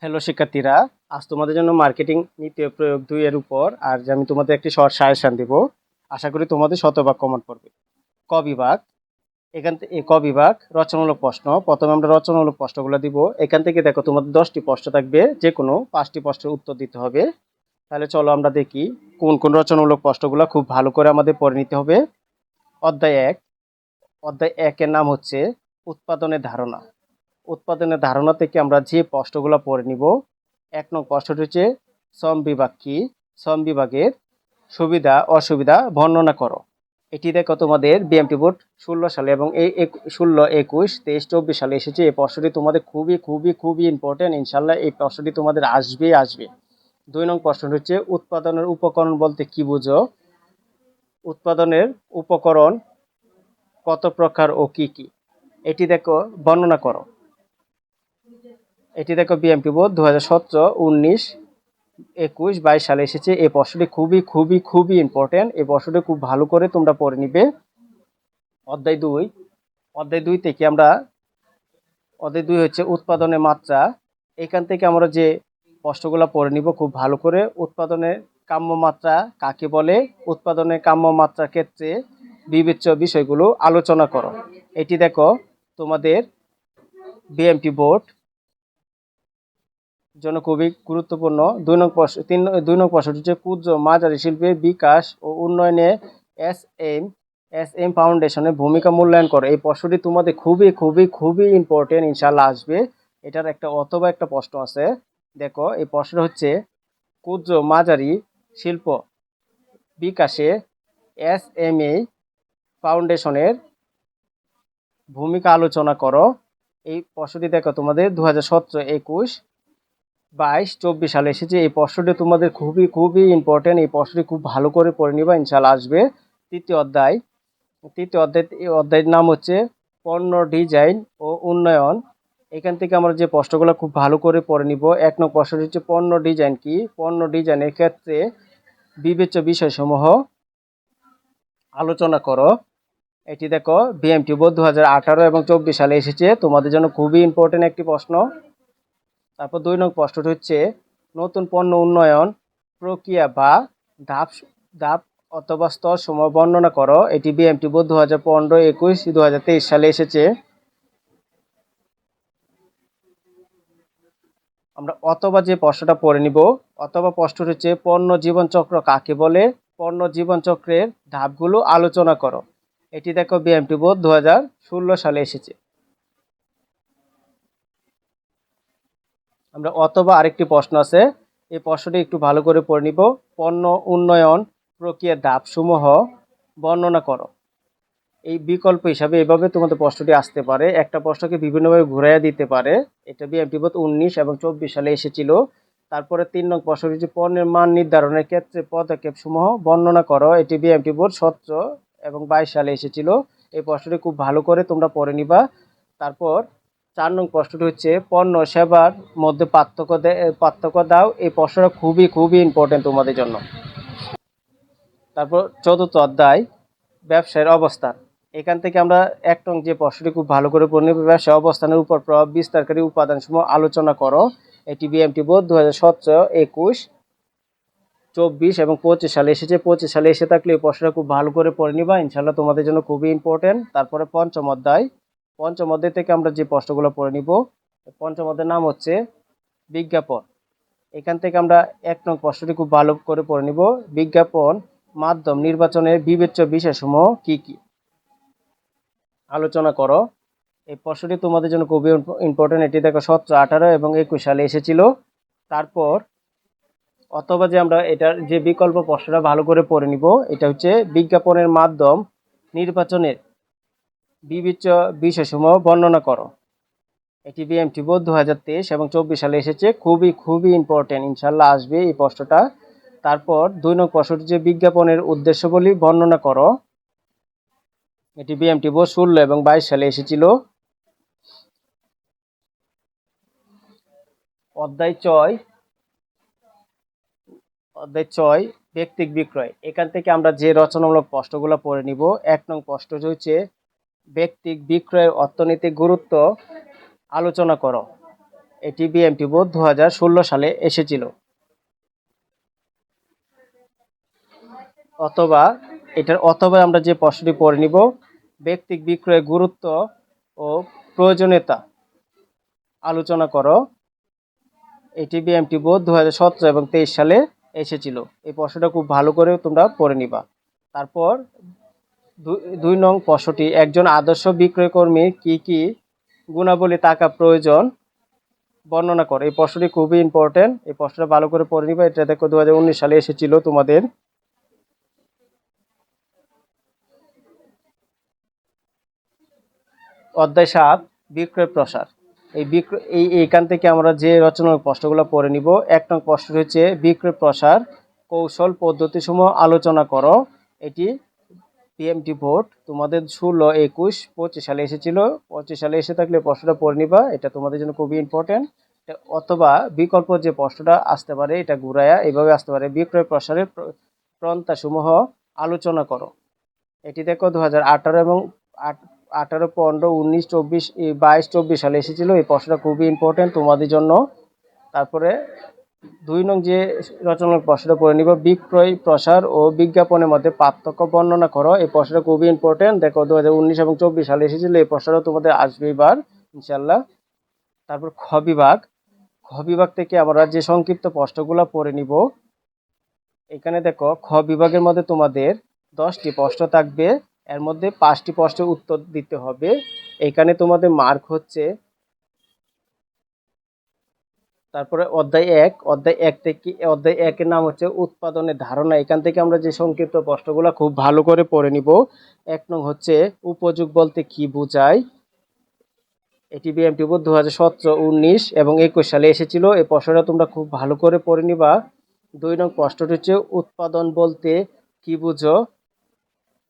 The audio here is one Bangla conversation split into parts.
হ্যালো শিক্ষার্থীরা, আজ তোমাদের জন্য মার্কেটিং নীতি ও প্রয়োগ 2 এর উপর আর যে আমি তোমাদের একটি শর্ট সাজেশন দিব। আশা করি তোমাদের শতভাগ কমন পড়বে। ক বিভাগ, এখান থেকে ক বিভাগ রচনামূলক প্রশ্ন। প্রথমে আমরা রচনামূলক প্রশ্নগুলো দিব। এখান থেকে দেখো তোমাদের 10টি প্রশ্ন থাকবে, যে কোনো 5টি প্রশ্নের উত্তর দিতে হবে। তাহলে চলো আমরা দেখি কোন কোন রচনামূলক প্রশ্নগুলো খুব ভালো করে আমাদের পড়ে নিতে হবে। অধ্যায় 1, অধ্যায় 1 এর নাম হচ্ছে উৎপাদনের ধারণা। উৎপাদনের ধারণা থেকে আমরা যে প্রশ্নগুলো পড়ে নিব। 1 নং প্রশ্নটি হচ্ছে শ্রম বিভাগ কি? শ্রম বিভাগের সুবিধা অসুবিধা বর্ণনা করো। এটি দেখো তোমাদের বিএমটি বোর্ড 16 সালে এবং এই 16, 21, 23, 24 সালে এসেছে। এই প্রশ্নটি তোমাদের খুবই খুবই খুবই ইম্পর্টেন্ট। ইনশাল্লাহ এই প্রশ্নটি তোমাদের আসবে। 2 নং প্রশ্নটি হচ্ছে উৎপাদনের উপকরণ বলতে কি বুঝো? উৎপাদনের উপকরণ কত প্রকার ও কি কি? এটি দেখো বর্ণনা করো। এটি দেখো বিএমপি বোর্ড 2017, 19, 21, 22 সালে এসেছে। এই প্রশ্নটি খুবই খুবই খুবই ইম্পর্টেন্ট। এই প্রশ্নটি খুব ভালো করে তোমরা পড়ে নিবে। অধ্যায় 2, অধ্যায় 2 থেকে আমরা অধ্যায় 2 হচ্ছে উৎপাদনের মাত্রা। এখান থেকে আমরা যে প্রশ্নগুলো পড়ে নিব খুব ভালো করে। উৎপাদনের কাম্য মাত্রা কাকে বলে? উৎপাদনের কাম্য মাত্রার ক্ষেত্রে বিবেচ্য বিষয়গুলো আলোচনা করো। এটি দেখো তোমাদের বিএমটি বোর্ড জন্য খুবই গুরুত্বপূর্ণ। 2 নং প্রশ্নটি হচ্ছে ক্ষুদ্র মাঝারি শিল্পের বিকাশ ও উন্নয়নে এস এম ফাউন্ডেশনের ভূমিকা মূল্যায়ন করো। এই প্রশ্নটি তোমাদের খুবই খুবই খুবই ইম্পর্টেন্ট, ইনশাল্লাহ আসবে। এটার একটা অথবা একটা প্রশ্ন আছে। দেখো এই প্রশ্নটা হচ্ছে ক্ষুদ্র মাঝারি শিল্প বিকাশে এস ফাউন্ডেশনের ভূমিকা আলোচনা করো। এই প্রশ্নটি দেখো তোমাদের 2017, 21, 22, 24 সালে এসেছে। এই প্রশ্নটি তোমাদের খুবই খুবই ইম্পর্টেন্ট। এই প্রশ্নটি খুব ভালো করে পড়ে নিবা, ইনশাল্লাহ আসবে। তৃতীয় অধ্যায়, এই অধ্যায়ের নাম হচ্ছে পণ্য ডিজাইন ও উন্নয়ন। এখান থেকে আমরা যে প্রশ্নগুলো খুব ভালো করে পড়ে নিব। 1 নং প্রশ্নটি হচ্ছে পণ্য ডিজাইন কি? পণ্য ডিজাইনের ক্ষেত্রে বিবেচ্য বিষয়সমূহ আলোচনা করো। এটি দেখো বিএমটি বোর্ড 2018 এবং 24 সালে এসেছে। তোমাদের জন্য খুবই ইম্পর্টেন্ট একটি প্রশ্ন। তারপর 2 নং প্রশ্নটি হচ্ছে নতুন পণ্য উন্নয়ন প্রক্রিয়া বা ধাপ ধাপ অথবা স্তর সমূহ বর্ণনা করো। এটি বিএমটি বোর্ড 2015, 21, 2023 সালে এসেছে। আমরা অথবা যে প্রশ্নটা পড়ে নিব। অথবা প্রশ্নটি হচ্ছে পণ্য জীবনচক্র কাকে বলে? পণ্য জীবনচক্রের ধাপগুলো আলোচনা করো। এটি দেখো বিএমটি বোর্ড 2016 সালে এসেছে। আমরা অথবা আরেকটি প্রশ্ন আছে, এই প্রশ্নটি একটু ভালো করে পড়ে নিব। পণ্য উন্নয়ন প্রক্রিয়ার ধাপসমূহ বর্ণনা করো। এই বিকল্প হিসাবে এভাবে তোমাদের প্রশ্নটি আসতে পারে। একটা প্রশ্নকে বিভিন্নভাবে ঘুরাইয়া দিতে পারে। এটা বিএমটি বোর্ড 19 এবং 24 সালে এসেছিল। তারপরে 3 নং প্রশ্নটি হচ্ছে পণ্যের মান নির্ধারণের ক্ষেত্রে পদক্ষেপসমূহ বর্ণনা করো। এটি বিএমটি বোর্ড 17 এবং 22 সালে এসেছিল। এই প্রশ্নটি খুব ভালো করে তোমরা পড়ে নিবা। তারপর 4 নং প্রশ্নটি হচ্ছে পণ্য সেবার মধ্যে পার্থক্য দাও। এই প্রশ্নটা খুবই খুবই ইম্পর্টেন্ট তোমাদের জন্য। তারপর 4র্থ অধ্যায় ব্যবসায়ের অবস্থান। এখান থেকে আমরা 1 নং যে প্রশ্নটি খুব ভালো করে পড়ে নেব। ব্যবসায় অবস্থানের উপর প্রভাব বিস্তারকারী উপাদানসমূহ আলোচনা করো। এটি বিএমটি বোর্ড 2017, 21, 24 এবং 25 সালে এসেছে। 25 সালে এসে থাকলে এই প্রশ্নটা খুব ভালো করে পড়ে নিবা, ইনশাল্লাহ তোমাদের জন্য খুবই ইম্পর্টেন্ট। তারপরে পঞ্চম অধ্যায় থেকে আমরা যে প্রশ্নগুলো পড়ে নিব। পঞ্চম অধ্যায়ের নাম হচ্ছে বিজ্ঞাপন। এখান থেকে আমরা 1 নং প্রশ্নটি খুব ভালো করে পড়ে নিব। বিজ্ঞাপন মাধ্যম নির্বাচনের বিবেচ্য বিষয়সমূহ কি কি? আলোচনা করো। এই প্রশ্নটি তোমাদের জন্য খুবই ইম্পর্টেন্ট। এটি দেখো 17, 18 এবং 21 সালে এসেছিল। তারপর অথবা যে আমরা এটার যে বিকল্প প্রশ্নটা ভালো করে পড়ে নিব। এটা হচ্ছে বিজ্ঞাপনের মাধ্যম নির্বাচনের বিবেচ্য বিষয়সমূহ বর্ণনা করো। এটি বিএমটি বোর্ড 2023 এবং 24 সালে এসেছে। খুবই খুবই ইম্পর্টেন্ট, ইনশাল্লাহ আসবে এই প্রশ্নটা। তারপর 2 নং প্রশ্নটি যে বিজ্ঞাপনের উদ্দেশ্যবলী বর্ণনা করো। এটি বিএমটি বোর্ড 16 এবং 22 সালে এসেছিল। অধ্যায় 6 ব্যক্তিক বিক্রয়। এখান থেকে আমরা যে রচনামূলক প্রশ্নগুলো পড়ে নিব। 1 নং প্রশ্নটি হচ্ছে ব্যক্তিক বিক্রয়ের অর্থনৈতিক গুরুত্ব আলোচনা করো। এটি বিএমটি বোর্ড 2016 সালে এসেছিল। অথবা অথবা আমরা যে প্রশ্নটি পড়ে নিব, ব্যক্তিক বিক্রয়ের গুরুত্ব ও প্রয়োজনীয়তা আলোচনা করো। এটি বিএমটি বোর্ড 2017 এবং 23 সালে এসেছিল। এই প্রশ্নটা খুব ভালো করে তোমরা পড়ে নিবা। তারপর 2 নং প্রশ্নটি, একজন আদর্শ বিক্রয়কর্মীর কি কি গুণাবলী থাকা প্রয়োজন বর্ণনা করো। এই প্রশ্নটি খুবই ইম্পর্টেন্ট, এই প্রশ্নটা ভালো করে পড়ে নিবা। এটা দেখো 2019 সালে এসেছিল তোমাদের। অধ্যায় 7, বিক্রয় প্রসার। এইখান থেকে আমরা যে রচনার প্রশ্নগুলো পড়ে নিব। 1 নং প্রশ্ন হচ্ছে বিক্রয় প্রসার কৌশল পদ্ধতিসমূহ আলোচনা করো। এটি পিএমটি বোর্ড তোমাদের 16, 21, 25 সালে এসেছিল। 25 সালে এসে থাকলে প্রশ্নটা পড়ে নিবা, এটা তোমাদের জন্য খুবই ইম্পর্টেন্ট। অথবা বিকল্প যে প্রশ্নটা আসতে পারে, এটা ঘুরায়া এইভাবে আসতে পারে, বিক্রয় প্রসারের প্রণতাসমূহ আলোচনা করো। এটি দেখো 2018 এবং 18, 15, 19, 24, 22, 24 সালে এসেছিল। এই প্রশ্নটা খুবই ইম্পর্টেন্ট তোমাদের জন্য। তারপরে 2 নং যে রচনার প্রশ্নটা পড়ে নিব, বিক্রয় প্রসার ও বিজ্ঞাপনের মধ্যে পার্থক্য বর্ণনা করো। এই প্রশ্নটা খুবই ইম্পর্টেন্ট। দেখো 2019 এবং 24 সালে এসেছিল। এই প্রশ্নটা তোমাদের আসবে এবার ইনশাল্লাহ। তারপর খ বিভাগ থেকে আমরা যে সংক্ষিপ্ত প্রশ্নগুলো পড়ে নিব। এখানে দেখো খ বিভাগের মধ্যে তোমাদের 10টি প্রশ্ন থাকবে, এর মধ্যে 5টি প্রশ্নের উত্তর দিতে হবে। এখানে তোমাদের মার্ক হচ্ছে। তারপরে অধ্যায় 1 থেকে অধ্যায় 1 এর নাম হচ্ছে উৎপাদনের ধারণা। এখান থেকে আমরা যে সংক্ষিপ্ত প্রশ্নগুলো খুব ভালো করে পড়ে নিব। 1 নং হচ্ছে উপযোগ বলতে কি বোঝায়। এটি বিএমটি বোর্ড 2017, 19 এবং 21 সালে এসেছিল। এই প্রশ্নটা তোমরা খুব ভালো করে পড়ে নিবা। 2 নং প্রশ্নটি হচ্ছে উৎপাদন বলতে কি বুঝো।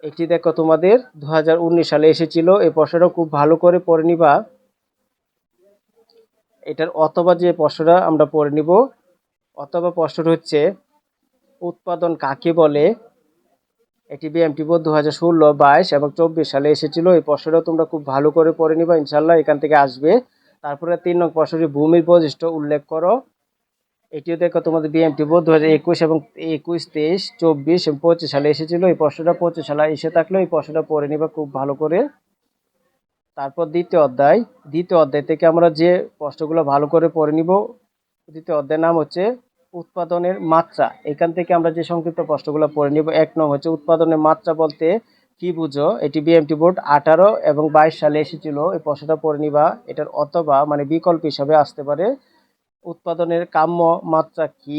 এটি দেখো তোমাদের 2019 সালে এসেছিল। এই প্রশ্নটা খুব ভালো করে পড়ে নিবা। এটার অথবা যে প্রশ্নটা আমরা পড়ে নিব, অথবা প্রশ্নটা হচ্ছে উৎপাদন কাকে বলে। এটি বিএমটি বোর্ড 2016, 22 এবং 24 সালে এসেছিল। এই প্রশ্নটা তোমরা খুব ভালো করে পড়ে নিবা ইনশাল্লাহ, এখান থেকে আসবে। তারপরে 3 নং প্রশ্নটি ভূমির বৈশিষ্ট্য উল্লেখ করো। এটিও দেখো তোমাদের বিএমটি বোর্ড 2021 এবং 21, 23, 24 এবং 25 সালে এসেছিল। এই প্রশ্নটা 25 সালে এসে থাকলে এই প্রশ্নটা পড়ে নিবা খুব ভালো করে। তারপর দ্বিতীয় অধ্যায় থেকে আমরা যে প্রশ্নগুলো ভালো করে পড়ে নিব। দ্বিতীয় অধ্যায়ের নাম হচ্ছে উৎপাদনের মাত্রা। এখান থেকে আমরা যে সংক্ষিপ্ত প্রশ্নগুলো পড়ে নিব। 1 নং হচ্ছে উৎপাদনের মাত্রা বলতে কি বুঝো। এটি বিএমটি বোর্ড 18 এবং 22 সালে এসেছিল। এই প্রশ্নটা পড়ে নিবা। এটার অথবা মানে বিকল্প হিসাবে আসতে পারে উৎপাদনের কাম্য মাত্রা কি।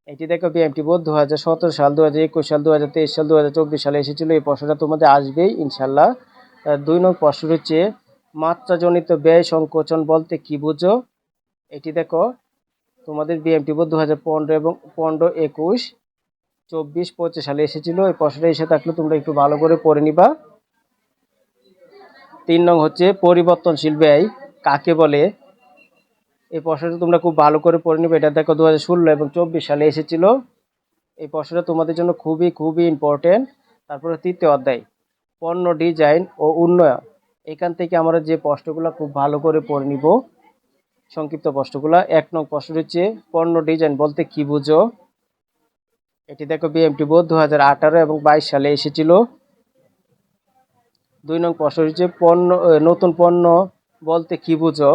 এটি দেখো বিএমটি বোর্ড 2017 সাল, 2021 সাল, 2023 সাল, 2024 সালে এসেছিল। এই প্রশ্নটা তোমাদের আসবেই ইনশাল্লাহ। 2 নং প্রশ্ন হচ্ছে মাত্রাজনিত ব্যয় সংকোচন বলতে কি বুঝো। এটি দেখো তোমাদের বিএমটি বোর্ড 2015 এবং 15, 21, 24, 25 সালে এসেছিল। এই প্রশ্নটা এসে থাকলে তোমরা একটু ভালো করে পড়ে নিবা। 3 নং হচ্ছে পরিবর্তনশীল ব্যয় কাকে বলে। এই প্রশ্নটা তোমরা খুব ভালো করে পড়ে নিবে। এটা দেখো 2016 এবং 24 সালে এসেছিল। এই প্রশ্নটা তোমাদের জন্য খুবই খুবই ইম্পর্টেন্ট। তারপরে তৃতীয় অধ্যায় পণ্য ডিজাইন ও উন্নয়ন। এখান থেকে আমরা যে প্রশ্নগুলো খুব ভালো করে পড়ে নিব, সংক্ষিপ্ত প্রশ্নগুলো। 1 নং প্রশ্ন হচ্ছে পণ্য ডিজাইন বলতে কি বুঝো। এটি দেখো বিএমটি বোর্ড 2018 এবং 22 সালে এসেছিল। 2 নং প্রশ্ন হচ্ছে নতুন পণ্য বলতে কি বুঝো।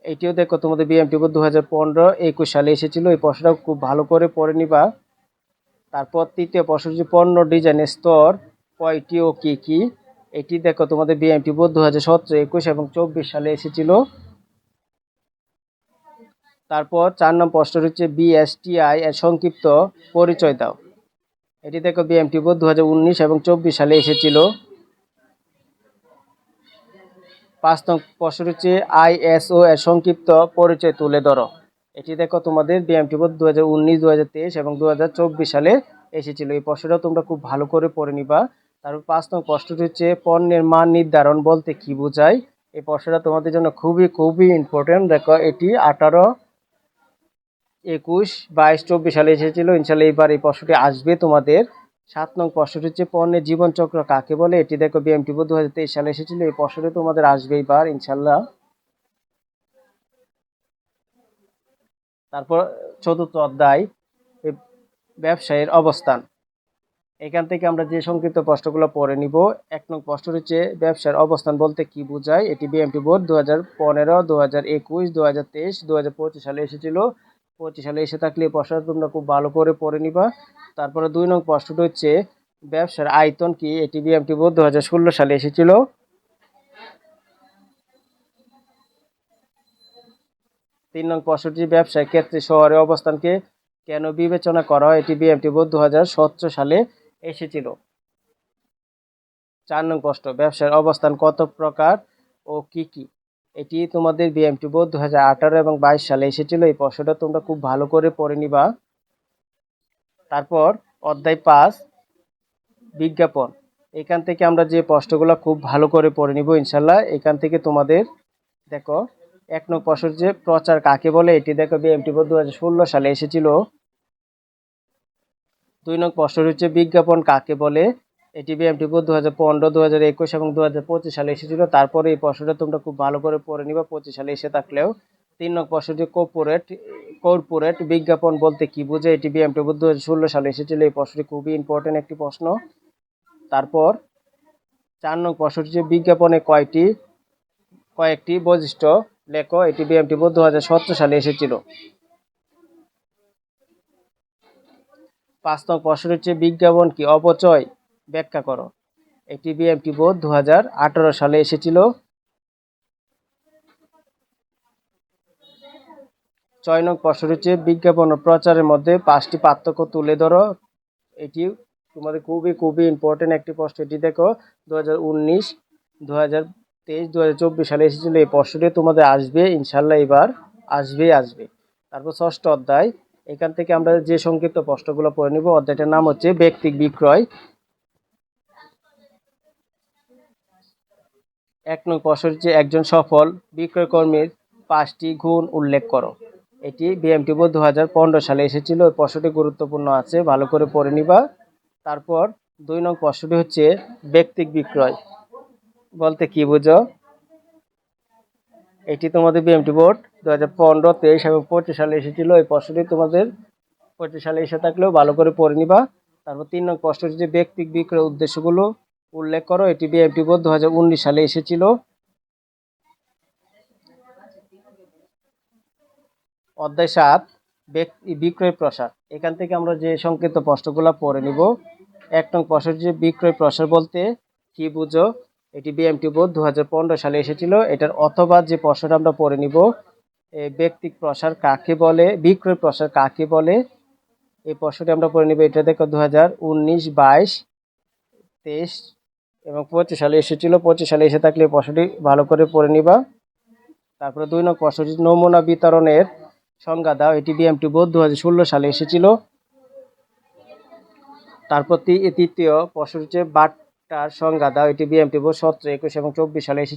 এটিও দেখো তোমাদের বিএমটি বোর্ড 2015, 21 সালে এসেছিল। এই প্রশ্নটা খুব ভালো করে পড়ে নিবা। তারপর তৃতীয় প্রশ্ন হচ্ছে পণ্য ডিজাইনের স্তর কয়টি ও কি কি। এটি দেখো তোমাদের বিএমটি বোর্ড 2017, 21 এবং 24 সালে এসেছিল। তারপর 4 নম্বর প্রশ্ন হচ্ছে বিএসটিআই এর সংক্ষিপ্ত পরিচয় দাও। এটি দেখো বিএমটি বোর্ড 2019 এবং 24 সালে এসেছিল। 5 নং প্রশ্ন হচ্ছে আইএসও এর সংক্ষিপ্ত পরিচয় তুলে ধরো। এটি দেখো তোমাদের বিএমটি বোর্ড 2019, 2023 এবং 2024 সালে এসেছিল। এই প্রশ্নটা তোমরা খুব ভালো করে পড়ে নিবা। তারপর 5 নং প্রশ্নটি হচ্ছে পণ্যের মান নির্ধারণ বলতে কি বোঝায়। এই প্রশ্নটা তোমাদের জন্য খুবই খুবই ইম্পর্টেন্ট। দেখো এটি 18, 21, 22, 24 সালে এসেছিল। ইনশাল্লাহ এবার এই প্রশ্নটি আসবে তোমাদের। 7 নং প্রশ্নটি হচ্ছে পণ্যের জীবনচক্র কাকে বলে। এটি দেখো বিএমটি বোর্ড 2023 সালে এসেছিল। এই প্রশ্নটি তোমাদের আসবে এবার ইনশাল্লাহ। তারপর চতুর্থ অধ্যায় এই ব্যবসায়ের অবস্থান। এখান থেকে আমরা যে সংক্ষিপ্ত প্রশ্নগুলো পড়ে নিব। ১ নং প্রশ্ন হচ্ছে ব্যবসার অবস্থান বলতে কি বোঝায়। এটি বিএমটি বোর্ড 2015, 2021, 2023, 2025 সালে এসেছিল। 25 সালে এসে থাকলে এই প্রশ্নটা তোমরা খুব ভালো করে পড়ে নিবা। তারপরে 2 নং প্রশ্নটা হচ্ছে ব্যবসার আয়তন কি। এটি বিএমটি বোর্ড 2016 সালে এসেছিল। 3 নং প্রশ্নটি ব্যবসায় ক্ষেত্রে শহরের অবস্থানকে কেন বিবেচনা করা হয়। এটি বিএমটি বোর্ড 2017 সালে এসেছিল। 4 নং প্রশ্ন ব্যবসার অবস্থান কত প্রকার ও কি কি। এটি তোমাদের বিএমটি বোর্ড 2018 এবং 22 সালে এসেছিল। এই প্রশ্নটা তোমরা খুব ভালো করে পড়ে নিবা। তারপর অধ্যায় 5 বিজ্ঞাপন। এখান থেকে আমরা যে প্রশ্নগুলো খুব ভালো করে পড়ে নিব ইনশাল্লাহ। এখান থেকে তোমাদের দেখো 1 নং প্রশ্ন যে প্রচার কাকে বলে। এটি দেখো বিএমটি বোর্ড 2016 সালে এসেছিল। 2 নং প্রশ্ন হচ্ছে বিজ্ঞাপন কাকে বলে। এটি বিএমটি বোর্ড 2015, 2021 এবং 2025 সালে এসেছিল। তারপরে এই প্রশ্নটা তোমরা খুব ভালো করে পড়ে নিবা 25 সালে এসে থাকলেও। 3 নং প্রশ্ন হচ্ছে কর্পোরেট বিজ্ঞাপন বলতে কি বোঝায়। এটি বিএমটি বোর্ড 2016 সালে এসেছিল। এই প্রশ্নটি খুবই ইম্পর্টেন্ট একটি প্রশ্ন। তারপর 4 নং প্রশ্ন হচ্ছে বিজ্ঞাপনে কয়েকটি বৈশিষ্ট্য লেখো। এটি বিএমটি বোর্ড 2017 সালে এসেছিল। 5 নং প্রশ্ন হচ্ছে বিজ্ঞাপন কি অপচয় ব্যাখ্যা করো। এটি বিএমটি বোর্ড 2018 সালে এসেছিল। 6 নং প্রশ্ন হচ্ছে বিজ্ঞাপন ও প্রচারের মধ্যে 5টি পার্থক্য তুলে ধরো। এটি তোমাদের খুবই ইম্পর্টেন্ট একটি প্রশ্ন। এটি দেখো 2019, 2023, 2024 সালে এসেছিল। এই প্রশ্নটি তোমাদের আসবে ইনশাল্লাহ, এবার আসবে। তারপর 6ষ্ঠ অধ্যায়। এখান থেকে আমরা যে সংক্ষিপ্ত প্রশ্নগুলো পড়ে নিব। অধ্যায়টার নাম হচ্ছে ব্যক্তিক বিক্রয়। 1 নং প্রশ্ন হচ্ছে একজন সফল বিক্রয়কর্মীর 5টি গুণ উল্লেখ করো। এটি বিএমটি বোর্ড 2015 সালে এসেছিল। ওই প্রশ্নটি গুরুত্বপূর্ণ আছে, ভালো করে পড়ে নিবা। তারপর 2 নং প্রশ্নটি হচ্ছে ব্যক্তিক বিক্রয় বলতে কি বুঝো। এটি তোমাদের বিএমটি বোর্ড 2015, 23 এবং 25 সালে এসেছিল। এই প্রশ্নটি তোমাদের 25 সালে এসে থাকলেও ভালো করে পড়ে নিবা। তারপর 3 নং প্রশ্ন হচ্ছে ব্যক্তিক বিক্রয় উদ্দেশ্যগুলো উল্লেখ করো। এটি বিএমটি বোর্ড 2019 সালে এসেছিল। অধ্যায় 7 বিক্রয় প্রসার। এখান থেকে আমরা যে সংক্ষিপ্ত প্রশ্নগুলো পড়ে নিব। 1 নং প্রশ্ন হচ্ছে বিক্রয় প্রসার বলতে কি বুঝো। এটি বিএমটি বোর্ড 2015 সালে এসেছিল। এটার অথবা যে প্রশ্নটা আমরা পড়ে নিব ব্যক্তিক প্রসার কাকে বলে, বিক্রয় প্রসার কাকে বলে। এই প্রশ্নটি আমরা পড়ে নিব। এটা দেখো 2019, 22, 23 এবং 25 সালে এসেছিল। 25 সালে এসে থাকলে এই প্রশ্নটি ভালো করে পড়ে নিবা। তারপরে 2 নং প্রশ্ন হচ্ছে নমুনা বিতরণের সংজ্ঞা দাও। এটি বিএমটি বোর্ড 2016 সালে এসেছিল। তারপর তৃতীয় প্রশ্ন হচ্ছে বাট্টার সংজ্ঞা দাও। এটি বিএমটি বোর্ড 17, 21 এবং 24 সালে এসেছিল।